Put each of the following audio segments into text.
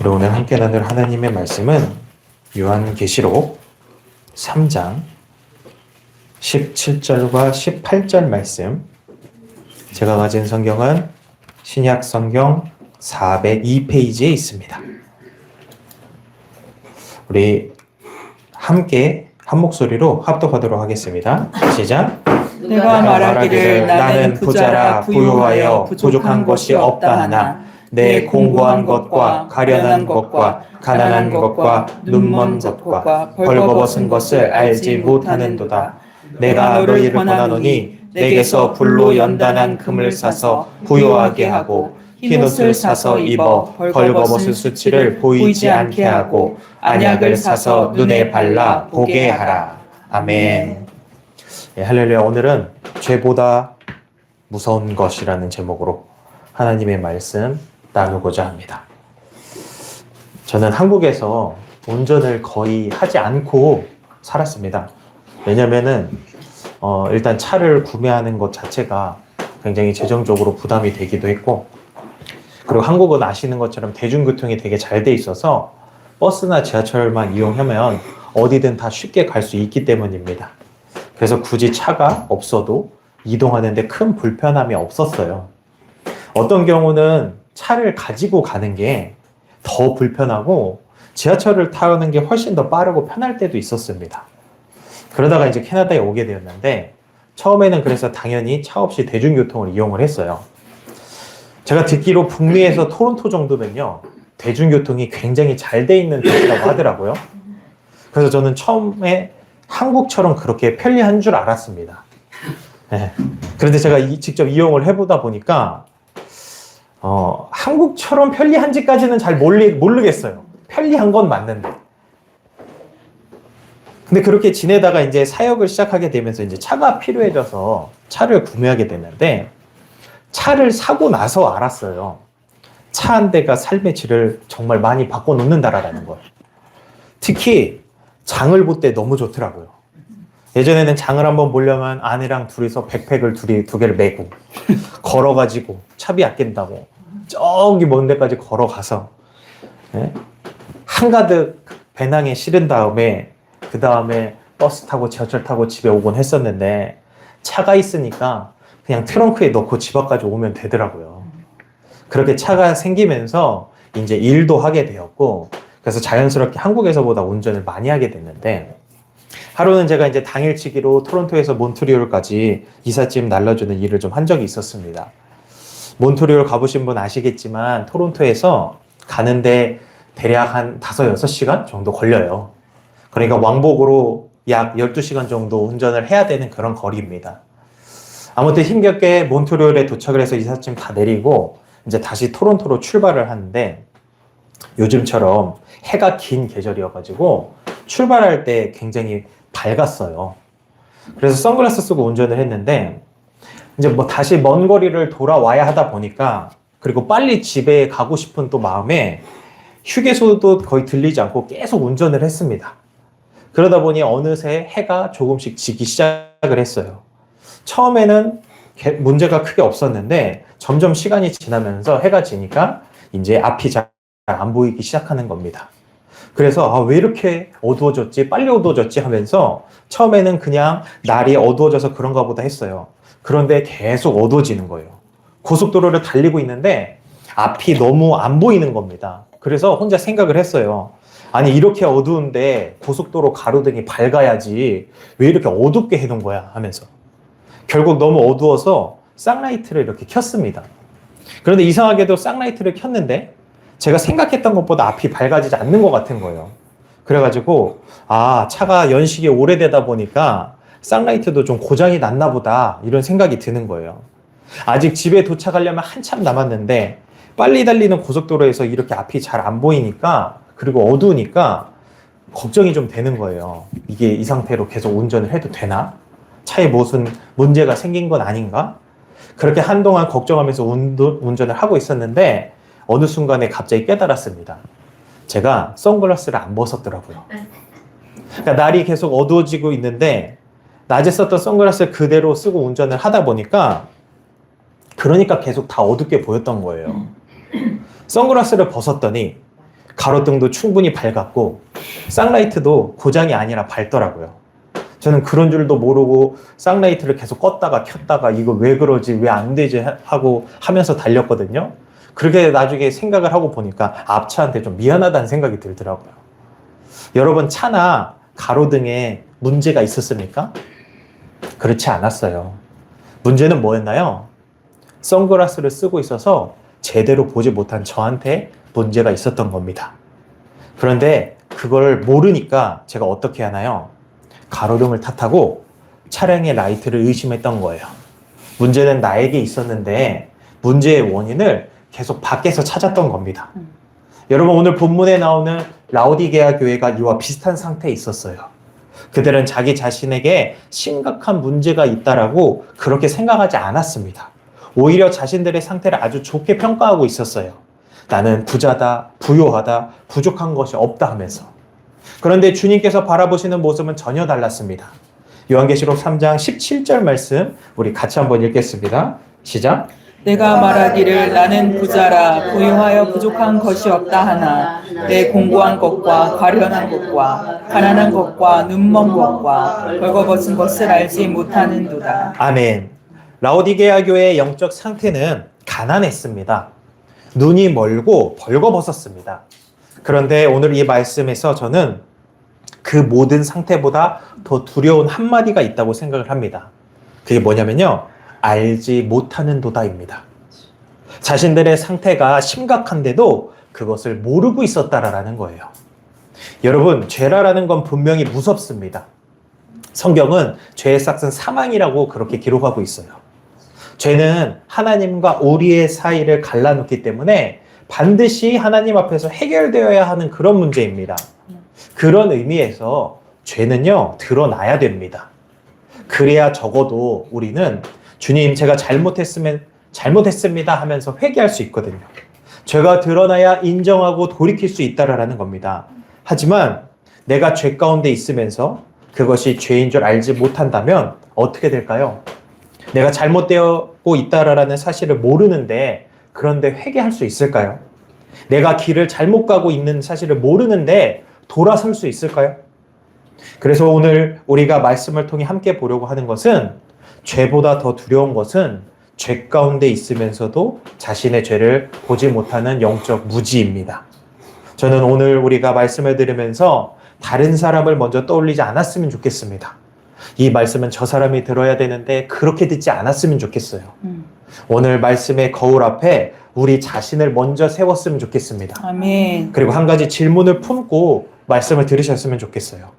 우리 오늘 함께 나눌 하나님의 말씀은 요한계시록 3장 17절과 18절 말씀. 제가 가진 성경은 신약 성경 402페이지에 있습니다. 우리 함께 한 목소리로 합독하도록 하겠습니다. 시작. 내가 말하기를 나는 부자라 부유하여 부족한 것이 없다 하나 내 공고한 것과 가련한 것과 가난한 것과 눈먼 것과 벌거벗은 것을 알지 못하는도다. 내가 너희를 권하노니 내게서 불로 연단한 금을 사서 부요하게 하고 흰옷을 사서 입어 벌거벗은 수치를 보이지 않게 하고 안약을 사서 눈에 발라 보게 하라. 아멘. 예, 할렐루야. 오늘은 죄보다 무서운 것이라는 제목으로 하나님의 말씀 나누고자 합니다. 저는 한국에서 운전을 거의 하지 않고 살았습니다. 왜냐면은 일단 차를 구매하는 것 자체가 굉장히 재정적으로 부담이 되기도 했고, 그리고 한국은 아시는 것처럼 대중교통이 되게 잘 돼 있어서 버스나 지하철만 이용하면 어디든 다 쉽게 갈 수 있기 때문입니다. 그래서 굳이 차가 없어도 이동하는데 큰 불편함이 없었어요. 어떤 경우는 차를 가지고 가는 게 더 불편하고 지하철을 타는 게 훨씬 더 빠르고 편할 때도 있었습니다. 그러다가 이제 캐나다에 오게 되었는데, 처음에는 그래서 당연히 차 없이 대중교통을 이용을 했어요. 제가 듣기로 북미에서 토론토 정도면요, 대중교통이 굉장히 잘 돼 있는 도시라고 하더라고요. 그래서 저는 처음에 한국처럼 그렇게 편리한 줄 알았습니다. 네. 그런데 제가 직접 이용을 해보다 보니까 한국처럼 편리한지까지는 잘 모르겠어요. 편리한 건 맞는데. 근데 그렇게 지내다가 이제 사역을 시작하게 되면서 이제 차가 필요해져서 차를 구매하게 됐는데, 차를 사고 나서 알았어요. 차 한 대가 삶의 질을 정말 많이 바꿔놓는다라는 걸. 특히 장을 볼 때 너무 좋더라고요. 예전에는 장을 한번 보려면 아내랑 둘이서 백팩을 두 개를 메고 걸어가지고 차비 아낀다고 저기 먼 데까지 걸어가서 한가득 배낭에 실은 다음에 그 다음에 버스 타고 지하철 타고 집에 오곤 했었는데, 차가 있으니까 그냥 트렁크에 넣고 집 앞까지 오면 되더라고요. 그렇게 차가 생기면서 이제 일도 하게 되었고, 그래서 자연스럽게 한국에서보다 운전을 많이 하게 됐는데, 하루는 제가 이제 당일치기로 토론토에서 몬트리올까지 이삿짐 날라주는 일을 좀 한 적이 있었습니다. 몬트리올 가보신 분 아시겠지만 토론토에서 가는데 대략 한 5-6시간 정도 걸려요. 그러니까 왕복으로 약 12시간 정도 운전을 해야 되는 그런 거리입니다. 아무튼 힘겹게 몬트리올에 도착을 해서 이삿짐 다 내리고 이제 다시 토론토로 출발을 하는데, 요즘처럼 해가 긴 계절이어가지고 출발할 때 굉장히 밝았어요. 그래서 선글라스 쓰고 운전을 했는데, 이제 다시 먼 거리를 돌아와야 하다 보니까, 그리고 빨리 집에 가고 싶은 또 마음에 휴게소도 거의 들리지 않고 계속 운전을 했습니다. 그러다 보니 어느새 해가 조금씩 지기 시작을 했어요. 처음에는 문제가 크게 없었는데 점점 시간이 지나면서 해가 지니까 이제 앞이 잘 안 보이기 시작하는 겁니다. 그래서 왜 이렇게 어두워졌지? 빨리 어두워졌지? 하면서 처음에는 그냥 날이 어두워져서 그런가 보다 했어요. 그런데 계속 어두워지는 거예요. 고속도로를 달리고 있는데 앞이 너무 안 보이는 겁니다. 그래서 혼자 생각을 했어요. 아니, 이렇게 어두운데 고속도로 가로등이 밝아야지 왜 이렇게 어둡게 해놓은 거야 하면서 결국 너무 어두워서 쌍라이트를 이렇게 켰습니다. 그런데 이상하게도 쌍라이트를 켰는데 제가 생각했던 것보다 앞이 밝아지지 않는 것 같은 거예요. 그래가지고 차가 연식이 오래되다 보니까 쌍라이트도 좀 고장이 났나 보다, 이런 생각이 드는 거예요. 아직 집에 도착하려면 한참 남았는데 빨리 달리는 고속도로에서 이렇게 앞이 잘 안 보이니까, 그리고 어두우니까 걱정이 좀 되는 거예요. 이게 이 상태로 계속 운전을 해도 되나? 차에 무슨 문제가 생긴 건 아닌가? 그렇게 한동안 걱정하면서 운전을 하고 있었는데 어느 순간에 갑자기 깨달았습니다. 제가 선글라스를 안 벗었더라고요. 그러니까 날이 계속 어두워지고 있는데 낮에 썼던 선글라스를 그대로 쓰고 운전을 하다 보니까, 그러니까 계속 다 어둡게 보였던 거예요. 선글라스를 벗었더니 가로등도 충분히 밝았고 쌍라이트도 고장이 아니라 밝더라고요. 저는 그런 줄도 모르고 쌍라이트를 계속 껐다가 켰다가 이거 왜 그러지 왜 안 되지 하고 하면서 달렸거든요. 그렇게 나중에 생각을 하고 보니까 앞차한테 좀 미안하다는 생각이 들더라고요. 여러분, 차나 가로등에 문제가 있었습니까? 그렇지 않았어요. 문제는 뭐였나요? 선글라스를 쓰고 있어서 제대로 보지 못한 저한테 문제가 있었던 겁니다. 그런데 그걸 모르니까 제가 어떻게 하나요? 가로등을 탓하고 차량의 라이트를 의심했던 거예요. 문제는 나에게 있었는데 문제의 원인을 계속 밖에서 찾았던 겁니다. 여러분, 오늘 본문에 나오는 라오디게아 교회가 이와 비슷한 상태에 있었어요. 그들은 자기 자신에게 심각한 문제가 있다라고 그렇게 생각하지 않았습니다. 오히려 자신들의 상태를 아주 좋게 평가하고 있었어요. 나는 부자다, 부요하다, 부족한 것이 없다 하면서. 그런데 주님께서 바라보시는 모습은 전혀 달랐습니다. 요한계시록 3장 17절 말씀 우리 같이 한번 읽겠습니다. 시작. 내가 말하기를 나는 부자라 부유하여 부족한 것이 없다 하나 내 공고한 것과 가련한 것과 가난한 것과 눈먼 것과 벌거벗은 것을 알지 못하는도다. 아멘. 라오디게아 교회의 영적 상태는 가난했습니다. 눈이 멀고 벌거벗었습니다. 그런데 오늘 이 말씀에서 저는 그 모든 상태보다 더 두려운 한마디가 있다고 생각을 합니다. 그게 뭐냐면요, 알지 못하는 도다입니다. 자신들의 상태가 심각한데도 그것을 모르고 있었다라는 거예요. 여러분, 죄라는 건 분명히 무섭습니다. 성경은 죄의 삭은 사망이라고 그렇게 기록하고 있어요. 죄는 하나님과 우리의 사이를 갈라놓기 때문에 반드시 하나님 앞에서 해결되어야 하는 그런 문제입니다. 그런 의미에서 죄는요, 드러나야 됩니다. 그래야 적어도 우리는 주님, 제가 잘못했습니다 하면서 회개할 수 있거든요. 죄가 드러나야 인정하고 돌이킬 수 있다라는 겁니다. 하지만 내가 죄 가운데 있으면서 그것이 죄인 줄 알지 못한다면 어떻게 될까요? 내가 잘못되고 있다라는 사실을 모르는데 그런데 회개할 수 있을까요? 내가 길을 잘못 가고 있는 사실을 모르는데 돌아설 수 있을까요? 그래서 오늘 우리가 말씀을 통해 함께 보려고 하는 것은 죄보다 더 두려운 것은 죄 가운데 있으면서도 자신의 죄를 보지 못하는 영적 무지입니다. 저는 오늘 우리가 말씀을 들으면서 다른 사람을 먼저 떠올리지 않았으면 좋겠습니다. 이 말씀은 저 사람이 들어야 되는데 그렇게 듣지 않았으면 좋겠어요. 오늘 말씀의 거울 앞에 우리 자신을 먼저 세웠으면 좋겠습니다. 아멘. 그리고 한 가지 질문을 품고 말씀을 들으셨으면 좋겠어요.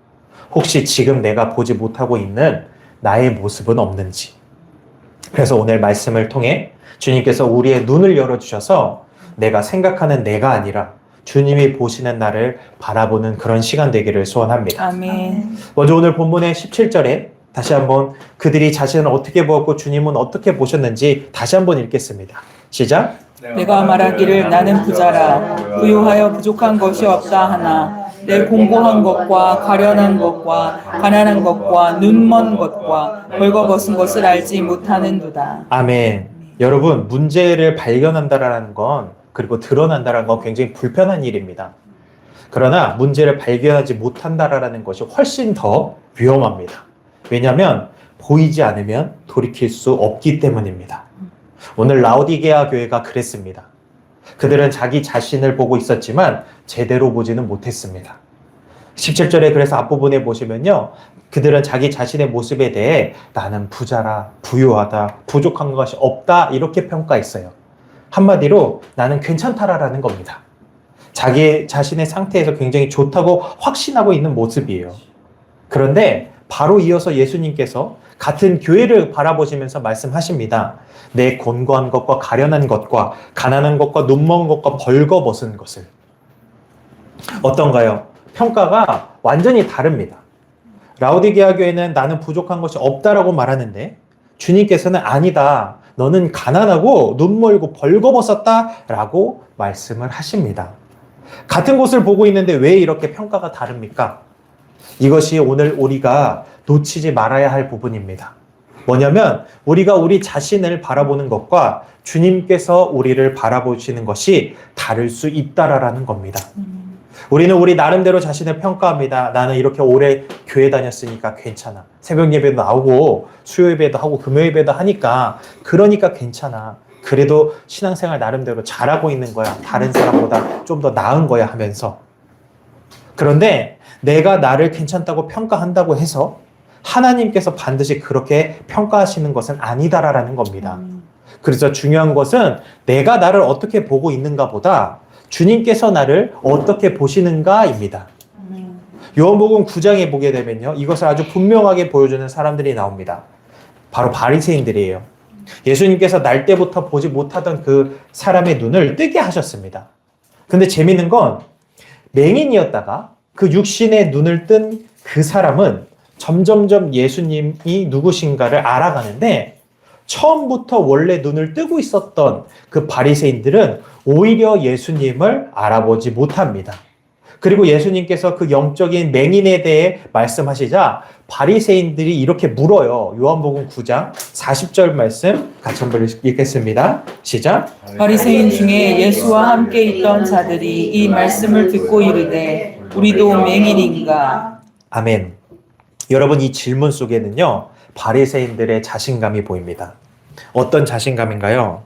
혹시 지금 내가 보지 못하고 있는 나의 모습은 없는지. 그래서 오늘 말씀을 통해 주님께서 우리의 눈을 열어주셔서 내가 생각하는 내가 아니라 주님이 보시는 나를 바라보는 그런 시간 되기를 소원합니다. 아멘. 먼저 오늘 본문의 17절에 다시 한번 그들이 자신을 어떻게 보았고 주님은 어떻게 보셨는지 다시 한번 읽겠습니다. 시작. 내가 말하기를 나는 부자라 부유하여 부족한 것이 없다 하나 내 공고한 것과 가련한 것과 가난한 것과 눈먼 것과 벌거벗은 것을 알지 못하는도다. 아멘. 여러분, 문제를 발견한다라는 건 그리고 드러난다라는 건 굉장히 불편한 일입니다. 그러나 문제를 발견하지 못한다라는 것이 훨씬 더 위험합니다. 왜냐하면 보이지 않으면 돌이킬 수 없기 때문입니다. 오늘 라오디게아 교회가 그랬습니다. 그들은 자기 자신을 보고 있었지만 제대로 보지는 못했습니다. 17절에 그래서 앞부분에 보시면요, 그들은 자기 자신의 모습에 대해 나는 부자라, 부유하다, 부족한 것이 없다 이렇게 평가했어요. 한마디로 나는 괜찮다라는 겁니다. 자기 자신의 상태에서 굉장히 좋다고 확신하고 있는 모습이에요. 그런데 바로 이어서 예수님께서 같은 교회를 바라보시면서 말씀하십니다. 내 곤고한 것과 가련한 것과 가난한 것과 눈먼 것과 벌거벗은 것을. 어떤가요? 평가가 완전히 다릅니다. 라오디게아 교회는 나는 부족한 것이 없다라고 말하는데 주님께서는 아니다. 너는 가난하고 눈멀고 벌거벗었다라고 말씀을 하십니다. 같은 곳을 보고 있는데 왜 이렇게 평가가 다릅니까? 이것이 오늘 우리가 놓치지 말아야 할 부분입니다. 뭐냐면 우리가 우리 자신을 바라보는 것과 주님께서 우리를 바라보시는 것이 다를 수 있다라는 겁니다. 우리는 우리 나름대로 자신을 평가합니다. 나는 이렇게 오래 교회 다녔으니까 괜찮아. 새벽 예배도 나오고 수요 예배도 하고 금요 예배도 하니까 그러니까 괜찮아. 그래도 신앙생활 나름대로 잘하고 있는 거야. 다른 사람보다 좀 더 나은 거야 하면서. 그런데 내가 나를 괜찮다고 평가한다고 해서 하나님께서 반드시 그렇게 평가하시는 것은 아니다라는 겁니다. 그래서 중요한 것은 내가 나를 어떻게 보고 있는가 보다 주님께서 나를 어떻게 보시는가입니다. 요한복음 9장에 보게 되면요. 이것을 아주 분명하게 보여주는 사람들이 나옵니다. 바로 바리새인들이에요. 예수님께서 날 때부터 보지 못하던 그 사람의 눈을 뜨게 하셨습니다. 근데 재밌는 건 맹인이었다가 그 육신의 눈을 뜬 그 사람은 점점점 예수님이 누구신가를 알아가는데 처음부터 원래 눈을 뜨고 있었던 그 바리새인들은 오히려 예수님을 알아보지 못합니다. 그리고 예수님께서 그 영적인 맹인에 대해 말씀하시자 바리새인들이 이렇게 물어요. 요한복음 9장 40절 말씀 같이 한번 읽겠습니다. 시작. 바리새인 중에 예수와 함께 있던 자들이 이 말씀을 듣고 이르되 우리도 맹인인가? 아멘. 여러분 이 질문 속에는요. 바리새인들의 자신감이 보입니다. 어떤 자신감인가요?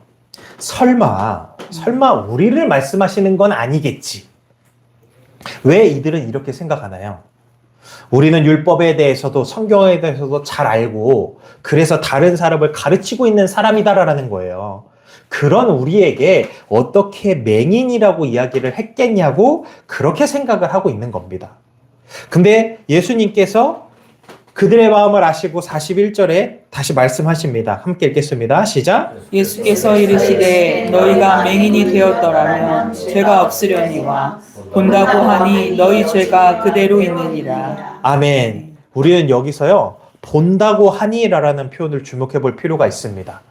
설마 우리를 말씀하시는 건 아니겠지. 왜 이들은 이렇게 생각하나요? 우리는 율법에 대해서도 성경에 대해서도 잘 알고 그래서 다른 사람을 가르치고 있는 사람이다라는 거예요. 그런 우리에게 어떻게 맹인이라고 이야기를 했겠냐고 그렇게 생각을 하고 있는 겁니다. 근데 예수님께서 그들의 마음을 아시고 41절에 다시 말씀하십니다. 함께 읽겠습니다. 시작. 예수께서 이르시되 너희가 맹인이 되었더라면 죄가 없으려니와 본다고 하니 너희 죄가 그대로 있느니라. 아멘. 우리는 여기서요. 본다고 하니라는 표현을 주목해 볼 필요가 있습니다.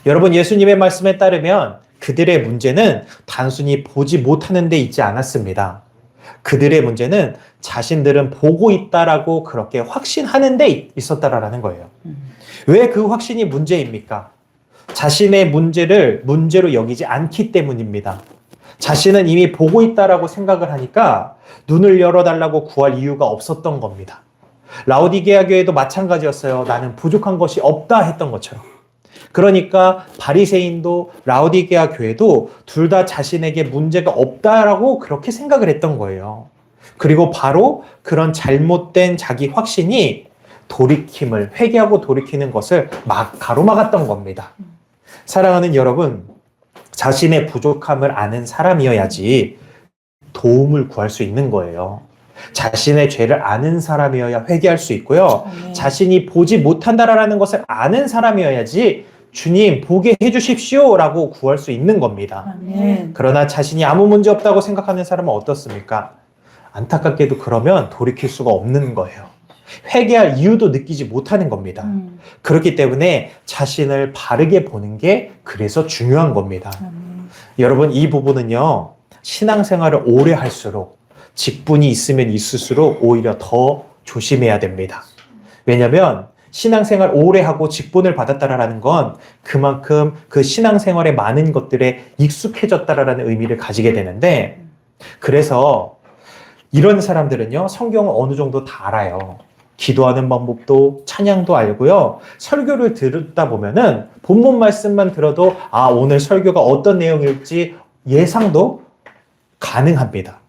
여러분 예수님의 말씀에 따르면 그들의 문제는 단순히 보지 못하는 데 있지 않았습니다. 그들의 문제는 자신들은 보고 있다라고 그렇게 확신하는 데 있었다라는 거예요. 왜 그 확신이 문제입니까? 자신의 문제를 문제로 여기지 않기 때문입니다. 자신은 이미 보고 있다라고 생각을 하니까 눈을 열어달라고 구할 이유가 없었던 겁니다. 라오디게아 교회도 마찬가지였어요. 나는 부족한 것이 없다 했던 것처럼. 그러니까 바리새인도 라오디게아 교회도 둘 다 자신에게 문제가 없다라고 그렇게 생각을 했던 거예요. 그리고 바로 그런 잘못된 자기 확신이 돌이킴을 회개하고 돌이키는 것을 막 가로막았던 겁니다. 사랑하는 여러분, 자신의 부족함을 아는 사람이어야지 도움을 구할 수 있는 거예요. 자신의 죄를 아는 사람이어야 회개할 수 있고요. 자신이 보지 못한다라는 것을 아는 사람이어야지 주님 보게 해주십시오 라고 구할 수 있는 겁니다. 그러나 자신이 아무 문제 없다고 생각하는 사람은 어떻습니까? 안타깝게도 그러면 돌이킬 수가 없는 거예요. 회개할 이유도 느끼지 못하는 겁니다. 그렇기 때문에 자신을 바르게 보는 게 그래서 중요한 겁니다. 여러분 이 부분은요. 신앙생활을 오래 할수록 직분이 있으면 있을수록 오히려 더 조심해야 됩니다. 왜냐하면 신앙생활 오래 하고 직분을 받았다라는 건 그만큼 그 신앙생활의 많은 것들에 익숙해졌다라는 의미를 가지게 되는데 그래서 이런 사람들은요. 성경을 어느 정도 다 알아요. 기도하는 방법도 찬양도 알고요. 설교를 듣다 보면은 본문 말씀만 들어도 아 오늘 설교가 어떤 내용일지 예상도 가능합니다.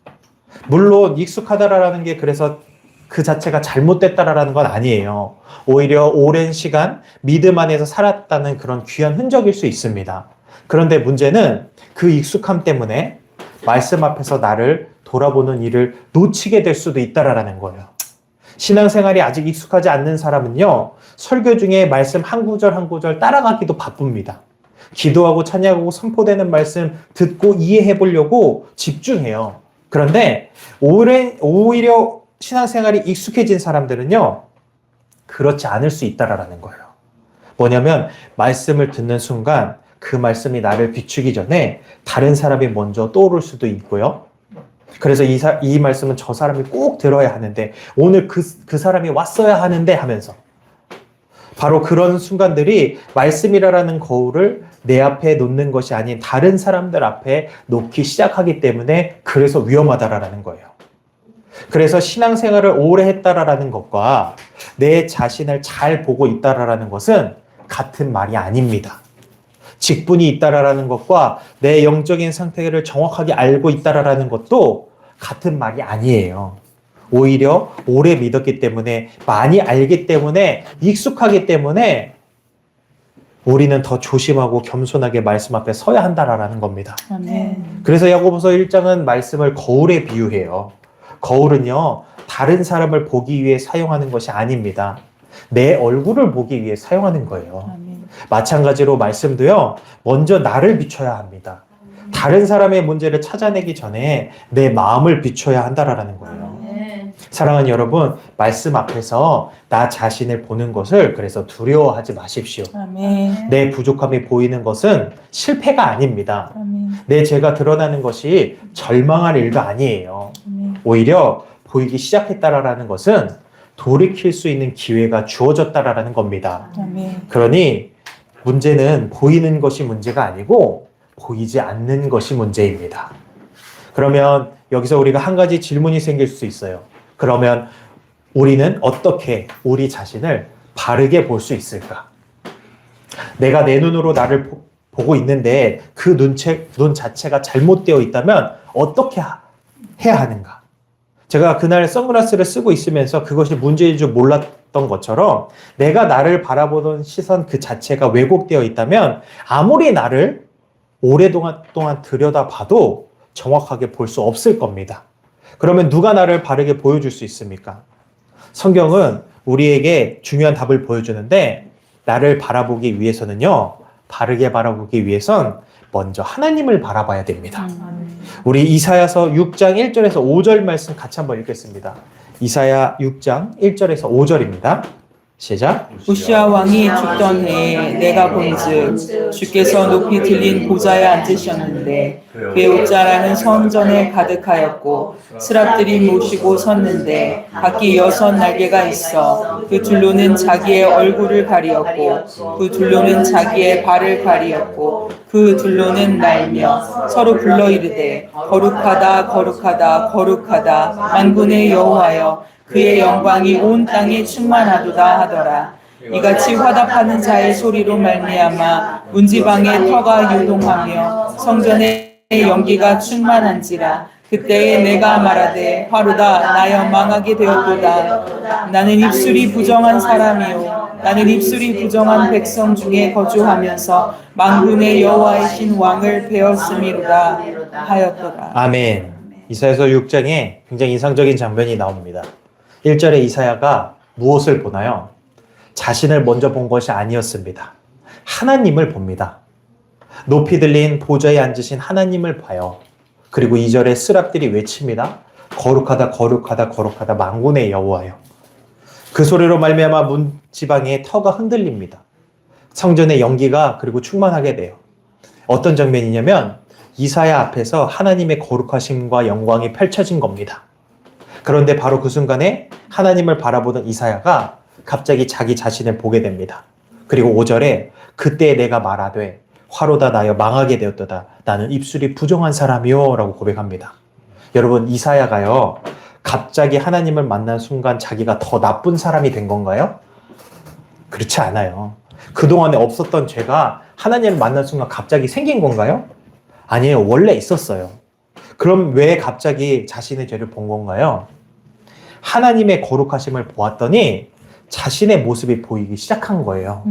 물론 익숙하다라는 게 그래서 그 자체가 잘못됐다라는 건 아니에요. 오히려 오랜 시간 믿음 안에서 살았다는 그런 귀한 흔적일 수 있습니다. 그런데 문제는 그 익숙함 때문에 말씀 앞에서 나를 돌아보는 일을 놓치게 될 수도 있다라는 거예요. 신앙생활이 아직 익숙하지 않는 사람은요. 설교 중에 말씀 한 구절 한 구절 따라가기도 바쁩니다. 기도하고 찬양하고 선포되는 말씀 듣고 이해해 보려고 집중해요. 그런데 오히려 신앙생활이 익숙해진 사람들은요. 그렇지 않을 수 있다라는 거예요. 뭐냐면 말씀을 듣는 순간 그 말씀이 나를 비추기 전에 다른 사람이 먼저 떠오를 수도 있고요. 그래서 이 말씀은 저 사람이 꼭 들어야 하는데 오늘 그 사람이 왔어야 하는데 하면서 바로 그런 순간들이 말씀이라는 거울을 내 앞에 놓는 것이 아닌 다른 사람들 앞에 놓기 시작하기 때문에 그래서 위험하다라는 거예요. 그래서 신앙생활을 오래 했다라는 것과 내 자신을 잘 보고 있다라는 것은 같은 말이 아닙니다. 직분이 있다라는 것과 내 영적인 상태를 정확하게 알고 있다라는 것도 같은 말이 아니에요. 오히려 오래 믿었기 때문에, 많이 알기 때문에, 익숙하기 때문에 우리는 더 조심하고 겸손하게 말씀 앞에 서야 한다라는 겁니다. 아멘. 그래서 야고보서 1장은 말씀을 거울에 비유해요. 거울은요, 다른 사람을 보기 위해 사용하는 것이 아닙니다. 내 얼굴을 보기 위해 사용하는 거예요. 아멘. 마찬가지로 말씀도요, 먼저 나를 비춰야 합니다. 다른 사람의 문제를 찾아내기 전에 내 마음을 비춰야 한다라는 거예요. 사랑하는 여러분, 말씀 앞에서 나 자신을 보는 것을 그래서 두려워하지 마십시오. 아멘. 내 부족함이 보이는 것은 실패가 아닙니다. 아멘. 내 죄가 드러나는 것이 절망할 일도 아니에요. 아멘. 오히려 보이기 시작했다라는 것은 돌이킬 수 있는 기회가 주어졌다라는 겁니다. 아멘. 그러니 문제는 보이는 것이 문제가 아니고 보이지 않는 것이 문제입니다. 그러면 여기서 우리가 한 가지 질문이 생길 수 있어요. 그러면 우리는 어떻게 우리 자신을 바르게 볼 수 있을까? 내가 내 눈으로 나를 보고 있는데 그 눈 자체가 잘못되어 있다면 어떻게 해야 하는가? 제가 그날 선글라스를 쓰고 있으면서 그것이 문제인 줄 몰랐던 것처럼 내가 나를 바라보던 시선 그 자체가 왜곡되어 있다면 아무리 나를 오랫동안 들여다봐도 정확하게 볼 수 없을 겁니다. 그러면 누가 나를 바르게 보여줄 수 있습니까? 성경은 우리에게 중요한 답을 보여주는데 나를 바라보기 위해서는요, 바르게 바라보기 위해선 먼저 하나님을 바라봐야 됩니다. 우리 이사야서 6장 1절에서 5절 말씀 같이 한번 읽겠습니다. 이사야 6장 1절에서 5절입니다. 시작. 우시아 왕이 죽던 해에 내가 본즉 주께서 높이 들린 보좌에 앉으셨는데 그의 옷자락은 성전에 가득하였고 스랍들이 모시고 섰는데 각기 6날개가 있어 그 둘로는 자기의 얼굴을 가리었고 그 둘로는 자기의 발을 가리었고 그 둘로는 날며 서로 불러 이르되 거룩하다 거룩하다 거룩하다 만군의 여호와여 그의 영광이 온 땅에 충만하도다 하더라. 이같이 화답하는 자의 소리로 말미암아 문지방의 터가 유동하며 성전의 연기가 충만한지라. 그때에 내가 말하되 화로다 나여 망하게 되었도다. 나는 입술이 부정한 사람이요 나는 입술이 부정한 백성 중에 거주하면서 만군의 여호와이신 왕을 배웠음이로다 하였더라. 아멘. 이사야서 6장에 굉장히 인상적인 장면이 나옵니다. 1절에 이사야가 무엇을 보나요? 자신을 먼저 본 것이 아니었습니다. 하나님을 봅니다. 높이 들린 보좌에 앉으신 하나님을 봐요. 그리고 2절에 스랍들이 외칩니다. 거룩하다 거룩하다 거룩하다 만군의 여호와여. 그 소리로 말미암아 문지방의 터가 흔들립니다. 성전의 연기가 그리고 충만하게 돼요. 어떤 장면이냐면 이사야 앞에서 하나님의 거룩하심과 영광이 펼쳐진 겁니다. 그런데 바로 그 순간에 하나님을 바라보던 이사야가 갑자기 자기 자신을 보게 됩니다. 그리고 5절에 그때 내가 말하되 화로다 나여 망하게 되었도다. 나는 입술이 부정한 사람이요 라고 고백합니다. 여러분, 이사야가요 갑자기 하나님을 만난 순간 자기가 더 나쁜 사람이 된 건가요? 그렇지 않아요. 그동안에 없었던 죄가 하나님을 만난 순간 갑자기 생긴 건가요? 아니에요. 원래 있었어요. 그럼 왜 갑자기 자신의 죄를 본 건가요? 하나님의 거룩하심을 보았더니 자신의 모습이 보이기 시작한 거예요.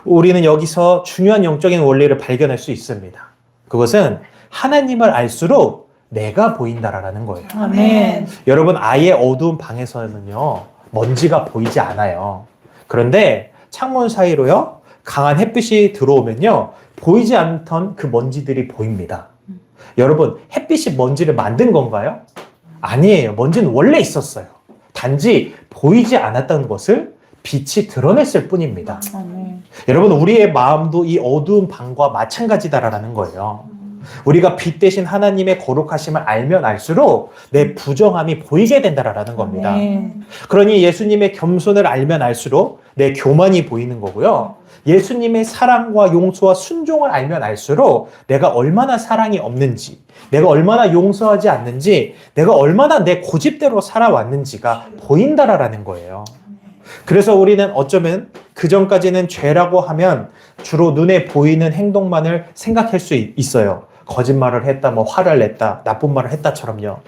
우리는 여기서 중요한 영적인 원리를 발견할 수 있습니다. 그것은 하나님을 알수록 내가 보인다라는 거예요. 아멘. 여러분, 아예 어두운 방에서는요 먼지가 보이지 않아요. 그런데 창문 사이로요 강한 햇빛이 들어오면요 보이지 않던 그 먼지들이 보입니다. 여러분, 햇빛이 먼지를 만든 건가요? 아니에요. 먼지는 원래 있었어요. 단지 보이지 않았던 것을 빛이 드러냈을 뿐입니다. 아멘. 여러분, 우리의 마음도 이 어두운 방과 마찬가지다라는 거예요. 우리가 빛 대신 하나님의 거룩하심을 알면 알수록 내 부정함이 보이게 된다라는 겁니다. 아멘. 그러니 예수님의 겸손을 알면 알수록 내 교만이 보이는 거고요. 예수님의 사랑과 용서와 순종을 알면 알수록 내가 얼마나 사랑이 없는지, 내가 얼마나 용서하지 않는지, 내가 얼마나 내 고집대로 살아왔는지가 보인다라는 거예요. 그래서 우리는 어쩌면 그전까지는 죄라고 하면 주로 눈에 보이는 행동만을 생각할 수 있어요. 거짓말을 했다, 뭐 화를 냈다, 나쁜 말을 했다처럼요.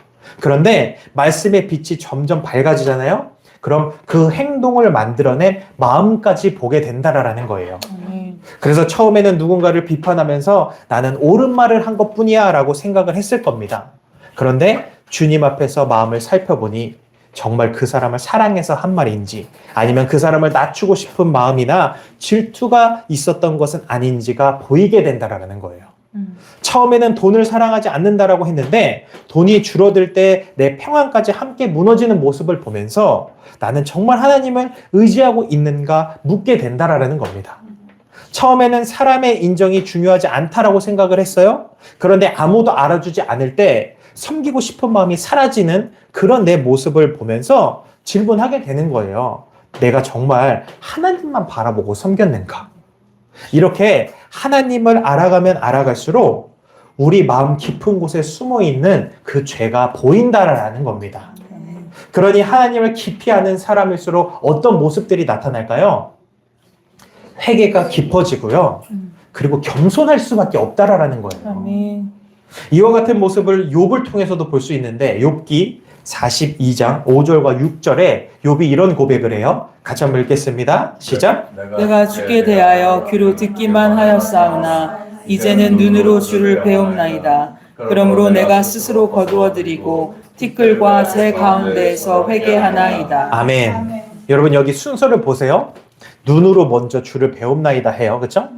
그런데 말씀의 빛이 점점 밝아지잖아요. 그럼 그 행동을 만들어낸 마음까지 보게 된다라는 거예요. 그래서 처음에는 누군가를 비판하면서 나는 옳은 말을 한 것뿐이야 라고 생각을 했을 겁니다. 그런데 주님 앞에서 마음을 살펴보니 정말 그 사람을 사랑해서 한 말인지 아니면 그 사람을 낮추고 싶은 마음이나 질투가 있었던 것은 아닌지가 보이게 된다라는 거예요. 처음에는 돈을 사랑하지 않는다라고 했는데 돈이 줄어들 때 내 평안까지 함께 무너지는 모습을 보면서 나는 정말 하나님을 의지하고 있는가 묻게 된다라는 겁니다. 처음에는 사람의 인정이 중요하지 않다라고 생각을 했어요. 그런데 아무도 알아주지 않을 때 섬기고 싶은 마음이 사라지는 그런 내 모습을 보면서 질문하게 되는 거예요. 내가 정말 하나님만 바라보고 섬겼는가? 이렇게 하나님을 알아가면 알아갈수록 우리 마음 깊은 곳에 숨어 있는 그 죄가 보인다라는 겁니다. 그러니 하나님을 깊이 아는 사람일수록 어떤 모습들이 나타날까요? 회개가 깊어지고요. 그리고 겸손할 수밖에 없다라는 거예요. 아멘. 이와 같은 모습을 욥을 통해서도 볼 수 있는데 욥기 42장 5절과 6절에 욥이 이런 고백을 해요. 같이 한번 읽겠습니다. 시작. 내가 주께 대하여 귀로 듣기만 하였사오나 이제는 눈으로 주를 배움나이다. 그러므로 내가 스스로 거두어드리고 티끌과 새 가운데에서 회개하나이다. 아멘. 여러분 여기 순서를 보세요. 눈으로 먼저 주를 배움나이다 해요. 그렇죠?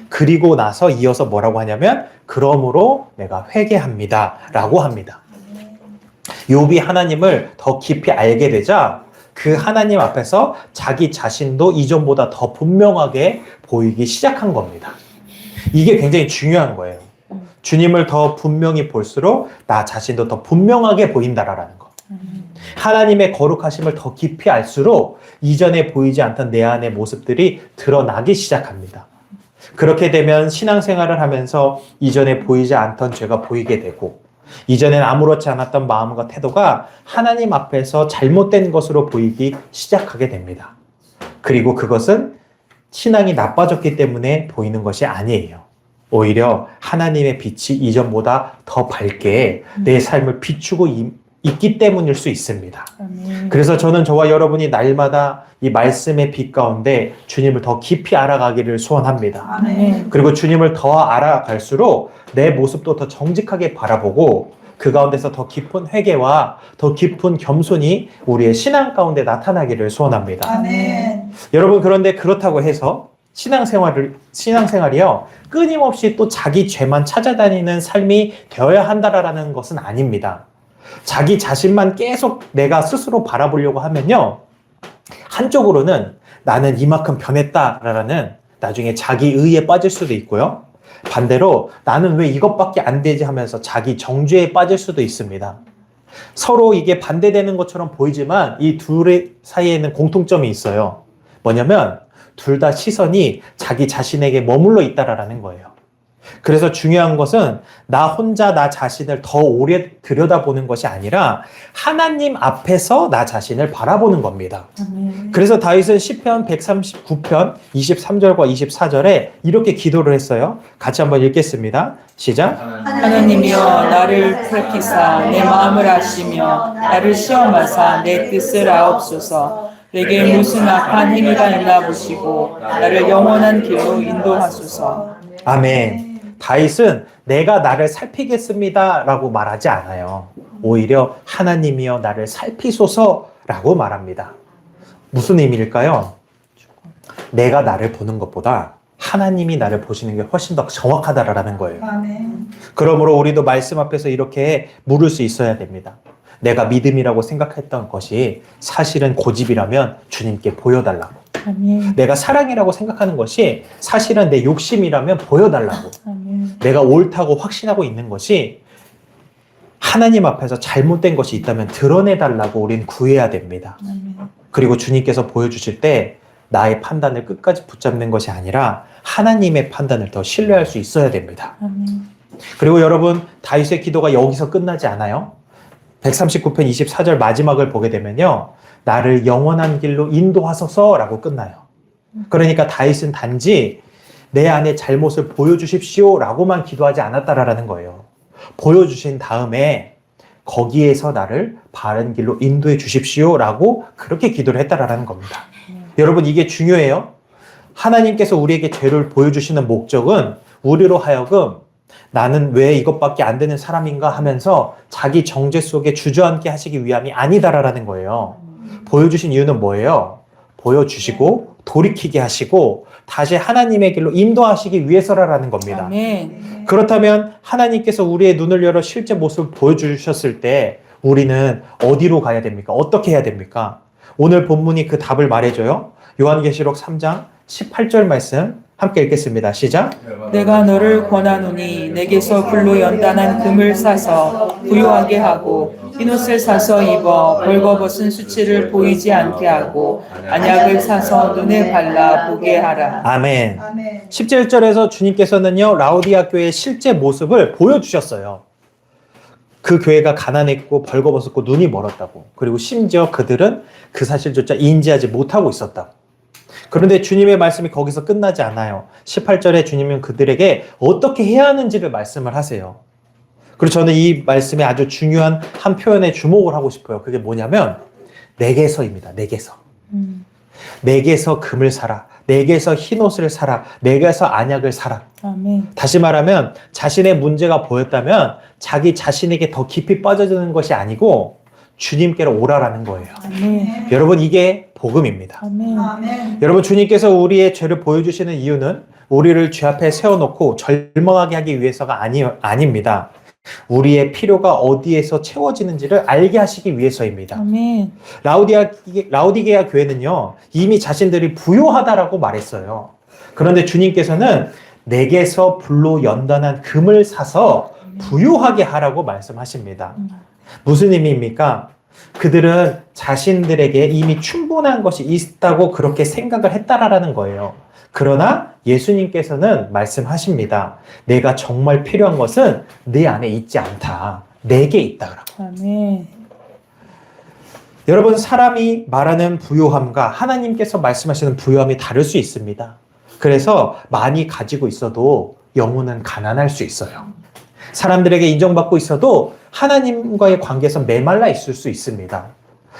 그리고 나서 이어서 뭐라고 하냐면 그러므로 내가 회개합니다 라고 합니다. 욥이 하나님을 더 깊이 알게 되자 그 하나님 앞에서 자기 자신도 이전보다 더 분명하게 보이기 시작한 겁니다. 이게 굉장히 중요한 거예요. 주님을 더 분명히 볼수록 나 자신도 더 분명하게 보인다라는 거. 하나님의 거룩하심을 더 깊이 알수록 이전에 보이지 않던 내 안의 모습들이 드러나기 시작합니다. 그렇게 되면 신앙생활을 하면서 이전에 보이지 않던 죄가 보이게 되고 이전엔 아무렇지 않았던 마음과 태도가 하나님 앞에서 잘못된 것으로 보이기 시작하게 됩니다. 그리고 그것은 신앙이 나빠졌기 때문에 보이는 것이 아니에요. 오히려 하나님의 빛이 이전보다 더 밝게 내 삶을 비추고 있기 때문일 수 있습니다. 그래서 저는 저와 여러분이 날마다 이 말씀의 빛 가운데 주님을 더 깊이 알아가기를 소원합니다. 아멘. 그리고 주님을 더 알아갈수록 내 모습도 더 정직하게 바라보고 그 가운데서 더 깊은 회개와 더 깊은 겸손이 우리의 신앙 가운데 나타나기를 소원합니다. 아멘. 여러분 그런데 그렇다고 해서 신앙생활이요 끊임없이 또 자기 죄만 찾아다니는 삶이 되어야 한다라는 것은 아닙니다. 자기 자신만 계속 내가 스스로 바라보려고 하면요 한쪽으로는 나는 이만큼 변했다라는 나중에 자기 의에 빠질 수도 있고요 반대로 나는 왜 이것밖에 안 되지 하면서 자기 정죄에 빠질 수도 있습니다. 서로 이게 반대되는 것처럼 보이지만 이 둘의 사이에는 공통점이 있어요. 뭐냐면 둘 다 시선이 자기 자신에게 머물러 있다라는 거예요. 그래서 중요한 것은 나 혼자 나 자신을 더 오래 들여다보는 것이 아니라 하나님 앞에서 나 자신을 바라보는 겁니다. 그래서 다윗은 시편 139편 23절과 24절에 이렇게 기도를 했어요. 같이 한번 읽겠습니다. 시작. 하나님이여 나를 살피사 내 마음을 아시며 나를 시험하사 내 뜻을 아옵소서. 내게 무슨 악한 행위가 있나 보시고 나를 영원한 길로 인도하소서. 아멘. 다윗은 내가 나를 살피겠습니다 라고 말하지 않아요. 오히려 하나님이여 나를 살피소서 라고 말합니다. 무슨 의미일까요? 내가 나를 보는 것보다 하나님이 나를 보시는 게 훨씬 더 정확하다라는 거예요. 아멘. 그러므로 우리도 말씀 앞에서 이렇게 물을 수 있어야 됩니다. 내가 믿음이라고 생각했던 것이 사실은 고집이라면 주님께 보여달라고. 아멘. 내가 사랑이라고 생각하는 것이 사실은 내 욕심이라면 보여달라고. 아멘. 내가 옳다고 확신하고 있는 것이 하나님 앞에서 잘못된 것이 있다면 드러내달라고 우리는 구해야 됩니다. 아멘. 그리고 주님께서 보여주실 때 나의 판단을 끝까지 붙잡는 것이 아니라 하나님의 판단을 더 신뢰할 수 있어야 됩니다. 아멘. 그리고 여러분, 다윗의 기도가 여기서 끝나지 않아요. 139편 24절 마지막을 보게 되면요, 나를 영원한 길로 인도하소서라고 끝나요. 그러니까 다윗은 단지 내 안에 잘못을 보여주십시오 라고만 기도하지 않았다라는 거예요. 보여주신 다음에 거기에서 나를 바른 길로 인도해 주십시오 라고 그렇게 기도를 했다라는 겁니다. 여러분, 이게 중요해요. 하나님께서 우리에게 죄를 보여주시는 목적은 우리로 하여금 나는 왜 이것밖에 안 되는 사람인가 하면서 자기 정죄 속에 주저앉게 하시기 위함이 아니다라는 거예요. 보여주신 이유는 뭐예요? 보여주시고 돌이키게 하시고 다시 하나님의 길로 인도하시기 위해서라는 겁니다. 아멘. 그렇다면 하나님께서 우리의 눈을 열어 실제 모습을 보여주셨을 때 우리는 어디로 가야 됩니까? 어떻게 해야 됩니까? 오늘 본문이 그 답을 말해줘요. 요한계시록 3장 18절 말씀 함께 읽겠습니다. 시작. 내가 너를 권하노니 내게서 불로 연단한 금을 사서 부요하게 하고 흰옷을 사서 입어 벌거벗은 수치를 보이지 않게 하고 안약을 사서 눈에 발라 보게 하라. 아멘. 17절에서 주님께서는요, 라오디아 교회의 실제 모습을 보여주셨어요. 그 교회가 가난했고 벌거벗었고 눈이 멀었다고. 그리고 심지어 그들은 그 사실조차 인지하지 못하고 있었다고. 그런데 주님의 말씀이 거기서 끝나지 않아요. 18절에 주님은 그들에게 어떻게 해야 하는지를 말씀을 하세요. 그리고 저는 이 말씀에 아주 중요한 한 표현에 주목을 하고 싶어요. 그게 뭐냐면 내게서입니다. 내게서. 내게서 금을 사라. 내게서 흰옷을 사라. 내게서 안약을 사라. 아멘. 다시 말하면 자신의 문제가 보였다면 자기 자신에게 더 깊이 빠져드는 것이 아니고 주님께로 오라라는 거예요. 아멘. 여러분, 이게 복음입니다. 아멘. 여러분, 주님께서 우리의 죄를 보여주시는 이유는 우리를 죄 앞에 세워놓고 절망하게 하기 위해서가 아닙니다. 우리의 필요가 어디에서 채워지는지를 알게 하시기 위해서입니다. 아멘. 라오디게아 교회는요, 이미 자신들이 부요하다라고 말했어요. 그런데 주님께서는 내게서 불로 연단한 금을 사서 부요하게 하라고 말씀하십니다. 무슨 의미입니까? 그들은 자신들에게 이미 충분한 것이 있다고 그렇게 생각을 했다라는 거예요. 그러나 예수님께서는 말씀하십니다. 내가 정말 필요한 것은 내 안에 있지 않다. 내게 있다라고. 아멘. 여러분, 사람이 말하는 부요함과 하나님께서 말씀하시는 부요함이 다를 수 있습니다. 그래서 많이 가지고 있어도 영혼은 가난할 수 있어요. 사람들에게 인정받고 있어도 하나님과의 관계에서 메말라 있을 수 있습니다.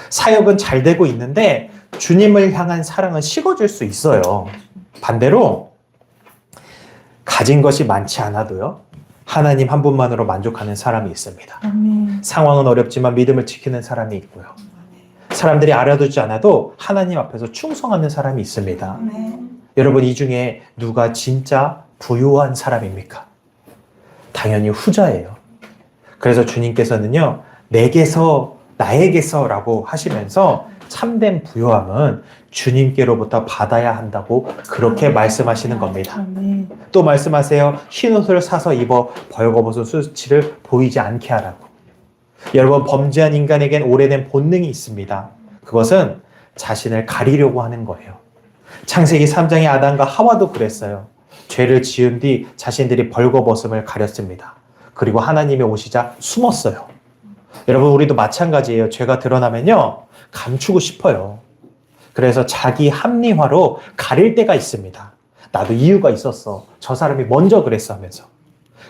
사역은 잘 되고 있는데 주님을 향한 사랑은 식어질 수 있어요. 반대로 가진 것이 많지 않아도요, 하나님 한 분만으로 만족하는 사람이 있습니다. 아멘. 상황은 어렵지만 믿음을 지키는 사람이 있고요. 사람들이 알아두지 않아도 하나님 앞에서 충성하는 사람이 있습니다. 여러분, 이 중에 누가 진짜 부유한 사람입니까? 당연히 후자예요. 그래서 주님께서는요, 내게서, 나에게서 라고 하시면서 참된 부요함은 주님께로부터 받아야 한다고 그렇게 말씀하시는 겁니다. 아멘. 또 말씀하세요. 흰옷을 사서 입어 벌거벗은 수치를 보이지 않게 하라고. 여러분, 범죄한 인간에겐 오래된 본능이 있습니다. 그것은 자신을 가리려고 하는 거예요. 창세기 3장의 아담과 하와도 그랬어요. 죄를 지은 뒤 자신들이 벌거벗음을 가렸습니다. 그리고 하나님이 오시자 숨었어요. 여러분, 우리도 마찬가지예요. 죄가 드러나면요, 감추고 싶어요. 그래서 자기 합리화로 가릴 때가 있습니다. 나도 이유가 있었어. 저 사람이 먼저 그랬어 하면서.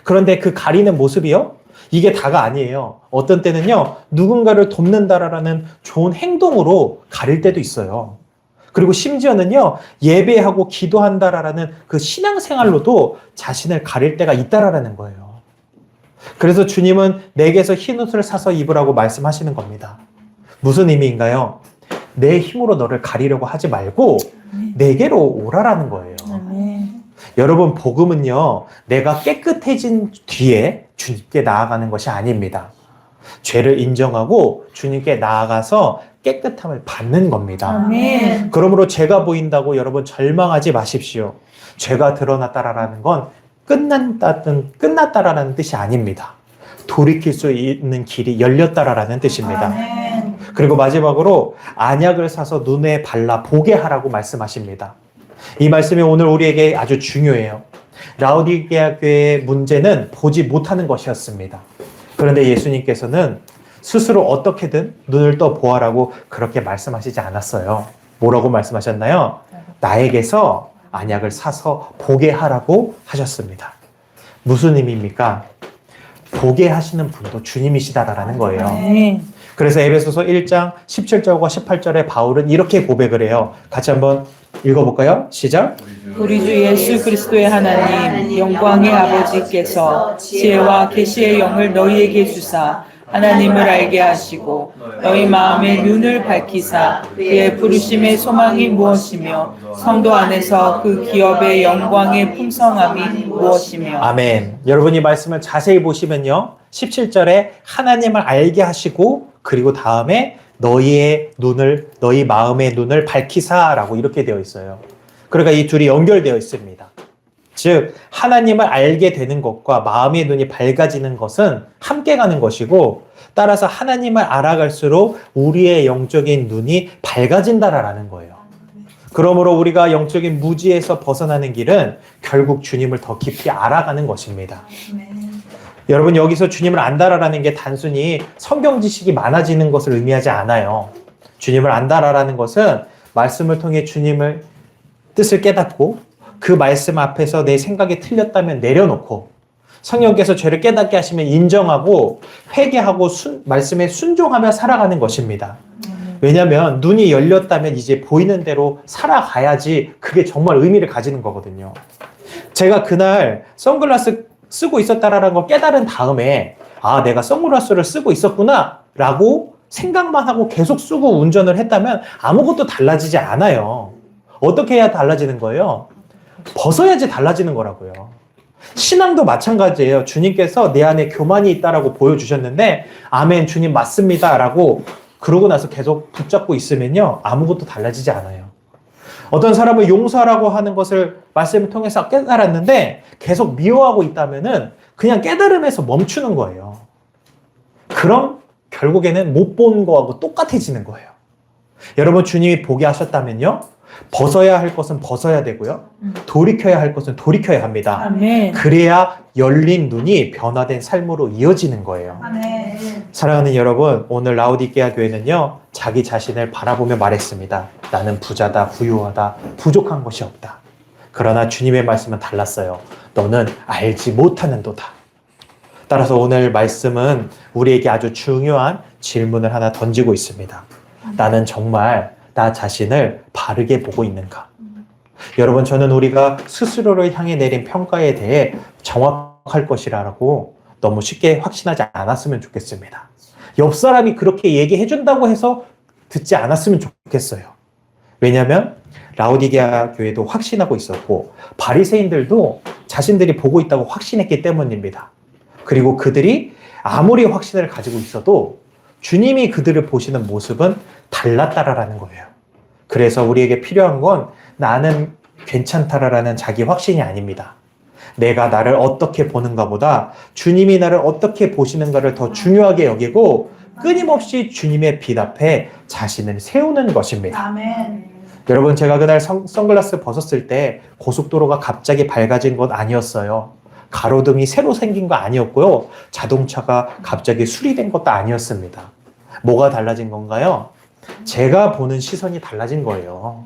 그런데 그 가리는 모습이요, 이게 다가 아니에요. 어떤 때는요, 누군가를 돕는다라는 좋은 행동으로 가릴 때도 있어요. 그리고 심지어는요, 예배하고 기도한다라는 그 신앙생활로도 자신을 가릴 때가 있다라는 거예요. 그래서 주님은 내게서 흰옷을 사서 입으라고 말씀하시는 겁니다. 무슨 의미인가요? 내 힘으로 너를 가리려고 하지 말고 내게로 오라라는 거예요. 아멘. 여러분, 복음은요, 내가 깨끗해진 뒤에 주님께 나아가는 것이 아닙니다. 죄를 인정하고 주님께 나아가서 깨끗함을 받는 겁니다. 아멘. 그러므로 죄가 보인다고 여러분 절망하지 마십시오. 죄가 드러났다라는 건 끝났다라는 뜻이 아닙니다. 돌이킬 수 있는 길이 열렸다라는 뜻입니다. 아멘. 그리고 마지막으로 안약을 사서 눈에 발라 보게 하라고 말씀하십니다. 이 말씀이 오늘 우리에게 아주 중요해요. 라오디게아 교회의 문제는 보지 못하는 것이었습니다. 그런데 예수님께서는 스스로 어떻게든 눈을 떠 보아라고 그렇게 말씀하시지 않았어요. 뭐라고 말씀하셨나요? 나에게서 안약을 사서 보게 하라고 하셨습니다. 무슨 의미입니까? 보게 하시는 분도 주님이시다라는 거예요. 아멘. 그래서 에베소서 1장 17절과 18절에 바울은 이렇게 고백을 해요. 같이 한번 읽어볼까요? 시작. 우리 주 예수 그리스도의 하나님 영광의 아버지께서 지혜와 계시의 영을 너희에게 주사 하나님을 알게 하시고 너희 마음의 눈을 밝히사 그의 부르심의 소망이 무엇이며 성도 안에서 그 기업의 영광의 풍성함이 무엇이며. 아멘. 여러분 이 말씀을 자세히 보시면요. 17절에 하나님을 알게 하시고 그리고 다음에 너희 마음의 눈을 밝히사라고 이렇게 되어 있어요. 그러니까 이 둘이 연결되어 있습니다. 즉 하나님을 알게 되는 것과 마음의 눈이 밝아지는 것은 함께 가는 것이고 따라서 하나님을 알아갈수록 우리의 영적인 눈이 밝아진다라는 거예요. 그러므로 우리가 영적인 무지에서 벗어나는 길은 결국 주님을 더 깊이 알아가는 것입니다. 여러분 여기서 주님을 안다라는 게 단순히 성경 지식이 많아지는 것을 의미하지 않아요. 주님을 안다라는 것은 말씀을 통해 주님을 뜻을 깨닫고 그 말씀 앞에서 내 생각이 틀렸다면 내려놓고 성령께서 죄를 깨닫게 하시면 인정하고 회개하고 말씀에 순종하며 살아가는 것입니다. 왜냐하면 눈이 열렸다면 이제 보이는 대로 살아가야지 그게 정말 의미를 가지는 거거든요. 제가 그날 선글라스 쓰고 있었다라는 걸 깨달은 다음에 아 내가 선글라스를 쓰고 있었구나 라고 생각만 하고 계속 쓰고 운전을 했다면 아무것도 달라지지 않아요. 어떻게 해야 달라지는 거예요? 벗어야지 달라지는 거라고요. 신앙도 마찬가지예요. 주님께서 내 안에 교만이 있다라고 보여주셨는데 아멘 주님 맞습니다 라고 그러고 나서 계속 붙잡고 있으면요 아무것도 달라지지 않아요. 어떤 사람을 용서하라고 하는 것을 말씀을 통해서 깨달았는데 계속 미워하고 있다면은 그냥 깨달음에서 멈추는 거예요. 그럼 결국에는 못 본 거하고 똑같아지는 거예요. 여러분 주님이 보게 하셨다면요 벗어야 할 것은 벗어야 되고요. 돌이켜야 할 것은 돌이켜야 합니다. 아멘. 그래야 열린 눈이 변화된 삶으로 이어지는 거예요. 아멘. 사랑하는 여러분, 오늘 라오디게아 교회는요. 자기 자신을 바라보며 말했습니다. 나는 부자다, 부유하다, 부족한 것이 없다. 그러나 주님의 말씀은 달랐어요. 너는 알지 못하는도다. 따라서 오늘 말씀은 우리에게 아주 중요한 질문을 하나 던지고 있습니다. 나는 정말 나 자신을 바르게 보고 있는가? 여러분 저는 우리가 스스로를 향해 내린 평가에 대해 정확할 것이라고 너무 쉽게 확신하지 않았으면 좋겠습니다. 옆 사람이 그렇게 얘기해 준다고 해서 듣지 않았으면 좋겠어요. 왜냐하면 라오디게아 교회도 확신하고 있었고 바리새인들도 자신들이 보고 있다고 확신했기 때문입니다. 그리고 그들이 아무리 확신을 가지고 있어도 주님이 그들을 보시는 모습은 달랐다라는 거예요. 그래서 우리에게 필요한 건 나는 괜찮다라는 자기 확신이 아닙니다. 내가 나를 어떻게 보는가 보다 주님이 나를 어떻게 보시는가를 더 중요하게 여기고 끊임없이 주님의 빛 앞에 자신을 세우는 것입니다. 아멘. 여러분 제가 그날 선글라스 벗었을 때 고속도로가 갑자기 밝아진 건 아니었어요. 가로등이 새로 생긴 거 아니었고요. 자동차가 갑자기 수리된 것도 아니었습니다. 뭐가 달라진 건가요? 제가 보는 시선이 달라진 거예요.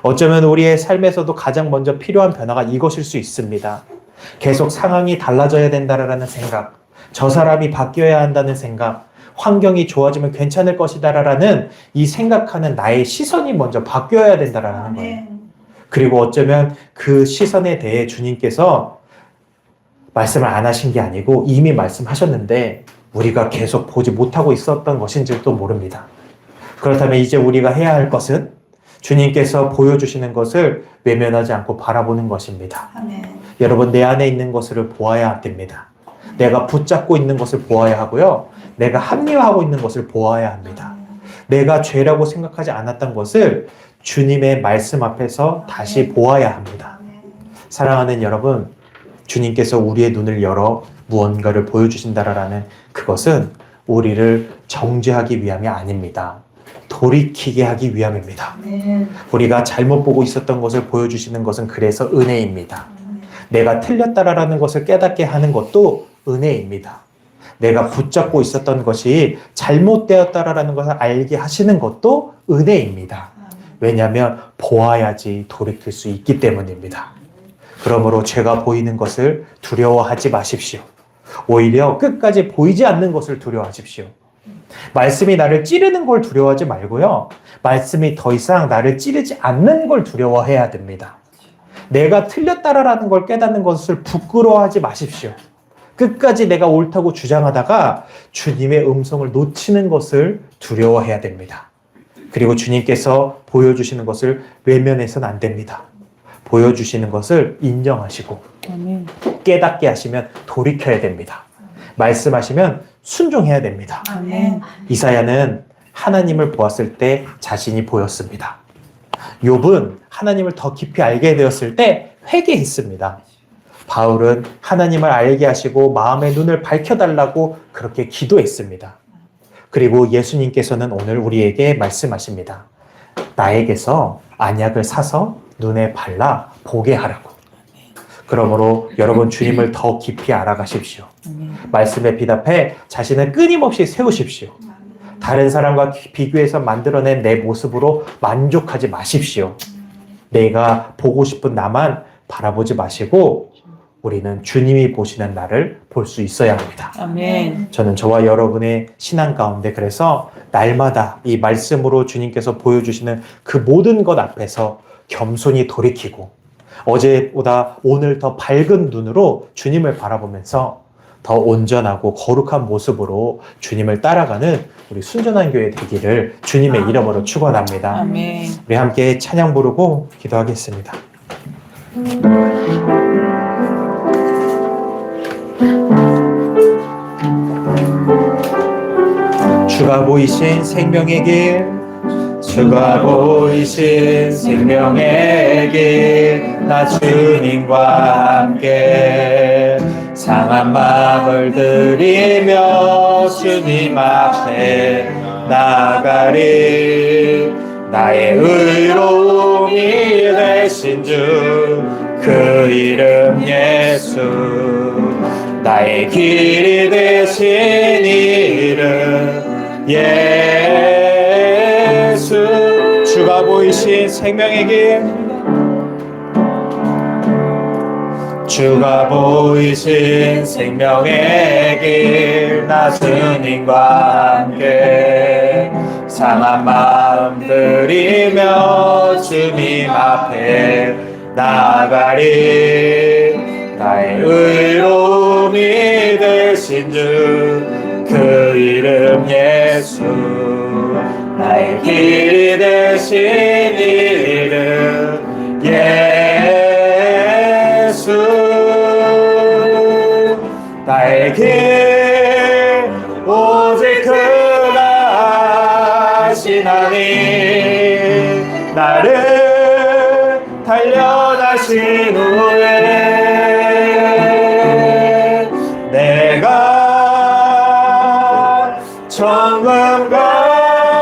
어쩌면 우리의 삶에서도 가장 먼저 필요한 변화가 이것일 수 있습니다. 계속 상황이 달라져야 된다라는 생각, 저 사람이 바뀌어야 한다는 생각, 환경이 좋아지면 괜찮을 것이다라는 이 생각하는 나의 시선이 먼저 바뀌어야 된다라는 거예요. 그리고 어쩌면 그 시선에 대해 주님께서 말씀을 안 하신 게 아니고 이미 말씀하셨는데 우리가 계속 보지 못하고 있었던 것인지도 모릅니다. 그렇다면 이제 우리가 해야 할 것은 주님께서 보여주시는 것을 외면하지 않고 바라보는 것입니다. 아멘. 여러분 내 안에 있는 것을 보아야 됩니다. 내가 붙잡고 있는 것을 보아야 하고요. 내가 합리화하고 있는 것을 보아야 합니다. 내가 죄라고 생각하지 않았던 것을 주님의 말씀 앞에서 다시 보아야 합니다. 사랑하는 여러분, 주님께서 우리의 눈을 열어 무언가를 보여주신다라는 그것은 우리를 정죄하기 위함이 아닙니다. 돌이키게 하기 위함입니다. 우리가 잘못 보고 있었던 것을 보여주시는 것은 그래서 은혜입니다. 내가 틀렸다라는 것을 깨닫게 하는 것도 은혜입니다. 내가 붙잡고 있었던 것이 잘못되었다라는 것을 알게 하시는 것도 은혜입니다. 왜냐하면 보아야지 돌이킬 수 있기 때문입니다. 그러므로 죄가 보이는 것을 두려워하지 마십시오. 오히려 끝까지 보이지 않는 것을 두려워하십시오. 말씀이 나를 찌르는 걸 두려워하지 말고요. 말씀이 더 이상 나를 찌르지 않는 걸 두려워해야 됩니다. 내가 틀렸다라는 걸 깨닫는 것을 부끄러워하지 마십시오. 끝까지 내가 옳다고 주장하다가 주님의 음성을 놓치는 것을 두려워해야 됩니다. 그리고 주님께서 보여주시는 것을 외면해서는 안 됩니다. 보여주시는 것을 인정하시고 깨닫게 하시면 돌이켜야 됩니다. 말씀하시면 순종해야 됩니다. 이사야는 하나님을 보았을 때 자신이 보였습니다. 욥은 하나님을 더 깊이 알게 되었을 때 회개했습니다. 바울은 하나님을 알게 하시고 마음의 눈을 밝혀달라고 그렇게 기도했습니다. 그리고 예수님께서는 오늘 우리에게 말씀하십니다. 나에게서 안약을 사서 눈에 발라 보게 하라고. 그러므로 여러분 주님을 더 깊이 알아가십시오. 말씀에 비답해 자신을 끊임없이 세우십시오. 다른 사람과 비교해서 만들어낸 내 모습으로 만족하지 마십시오. 내가 보고 싶은 나만 바라보지 마시고 우리는 주님이 보시는 나를 볼 수 있어야 합니다. 아멘. 저는 저와 여러분의 신앙 가운데 그래서 날마다 이 말씀으로 주님께서 보여주시는 그 모든 것 앞에서 겸손히 돌이키고 어제보다 오늘 더 밝은 눈으로 주님을 바라보면서 더 온전하고 거룩한 모습으로 주님을 따라가는 우리 순전한 교회 되기를 주님의 이름으로 축원합니다. 아멘. 우리 함께 찬양 부르고 기도하겠습니다. 주가 보이신 생명의 길, 주가 보이신 생명의 길, 나 주님과 함께 상한 마음을 들이며 주님 앞에 나가리. 나의 의로움이 되신 주, 그 이름 예수. 나의 길이 되신 이름 예수. 주가 보이신 생명의 길, 주가 보이신 생명의 길, 나 주님과 함께 상한 마음 들이며 주님 앞에 나가리. 나의 의로움이 되신 주, 그 이름 예수. 나의 길이 되신 이름 예수. 나의 길 오직 그가 아시나니. 나를 단련하신 후에 내가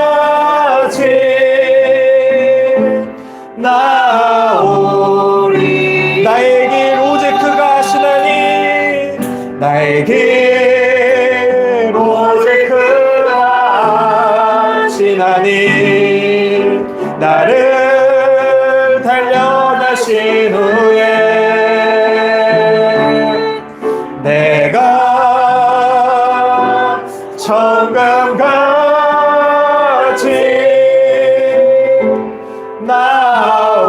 정금같이 나오리. 나의 길 오직 그가 아시나니. 나의 길 오직 그가 아시나니. 나를 단련하신 후에 내가 정금같이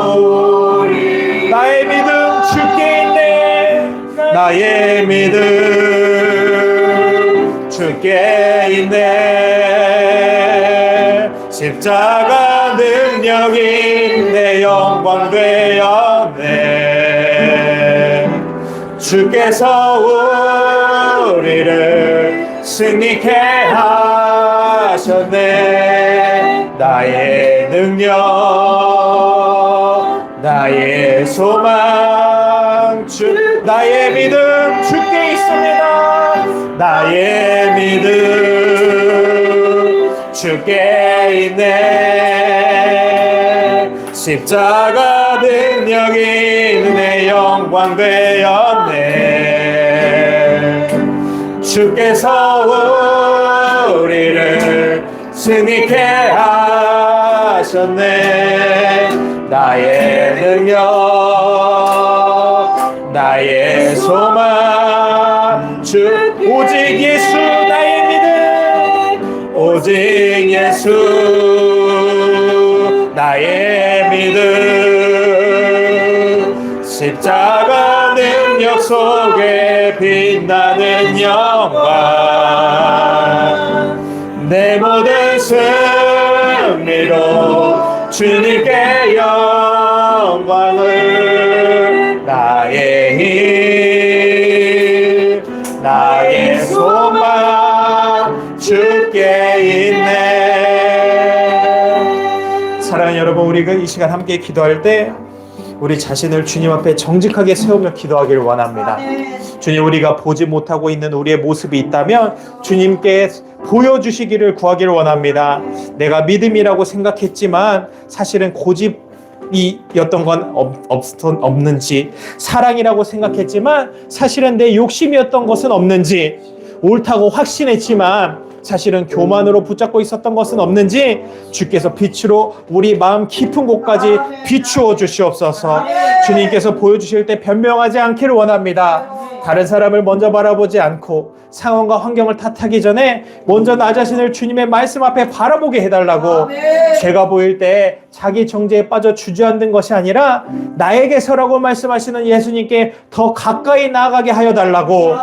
나오리. 나의 믿음 주께 있네. 나의 믿음 주께 있네. 십자가 능력이 내 영광 되었네. 주께서 우리를 승리케 하셨네. 나의 능력, 나의 소망, 나의 믿음 주께 있습니다. 나의 믿음 주께 있네. 십자가 능력이 내 영광 되었네. 주께서 우리를 승리케 하셨네. 나의 능력, 나의 소망, 오직 예수 나의 믿음, 오직 예수 나의 믿음. 십자가 능력 속에 빛나는 영광, 내 모든 승리로 주님께 영광을. 나의 힘, 나의 소망 주께 있네. 사랑하는 여러분, 우리가 이 시간 함께 기도할 때 우리 자신을 주님 앞에 정직하게 세우며 기도하기를 원합니다. 주님, 우리가 보지 못하고 있는 우리의 모습이 있다면 주님께 보여주시기를 구하기를 원합니다. 내가 믿음이라고 생각했지만 사실은 고집이었던 건 없는지, 사랑이라고 생각했지만 사실은 내 욕심이었던 것은 없는지, 옳다고 확신했지만 사실은 교만으로 붙잡고 있었던 것은 없는지 주께서 빛으로 우리 마음 깊은 곳까지 비추어 주시옵소서. 주님께서 보여주실 때 변명하지 않기를 원합니다. 다른 사람을 먼저 바라보지 않고 상황과 환경을 탓하기 전에 먼저 나 자신을 주님의 말씀 앞에 바라보게 해달라고. 죄가 보일 때 자기 정죄에 빠져 주저앉는 것이 아니라 나에게 서라고 말씀하시는 예수님께 더 가까이 나아가게 하여 달라고.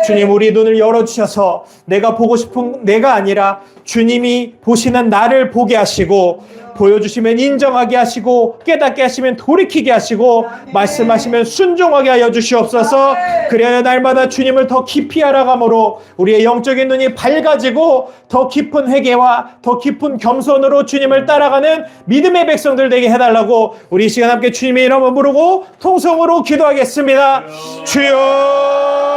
주님, 우리 눈을 열어주셔서 내가 보고 싶은 내가 아니라 주님이 보시는 나를 보게 하시고, 보여주시면 인정하게 하시고, 깨닫게 하시면 돌이키게 하시고, 말씀하시면 순종하게 하여 주시옵소서. 그래야 날마다 주님을 더 깊이 알아감으로 우리의 영적인 눈이 밝아지고 더 깊은 회개와 더 깊은 겸손으로 주님을 따라가는 믿음의 백성들 되게 해달라고 우리 이 시간 함께 주님의 이름을 부르고 통성으로 기도하겠습니다. 주여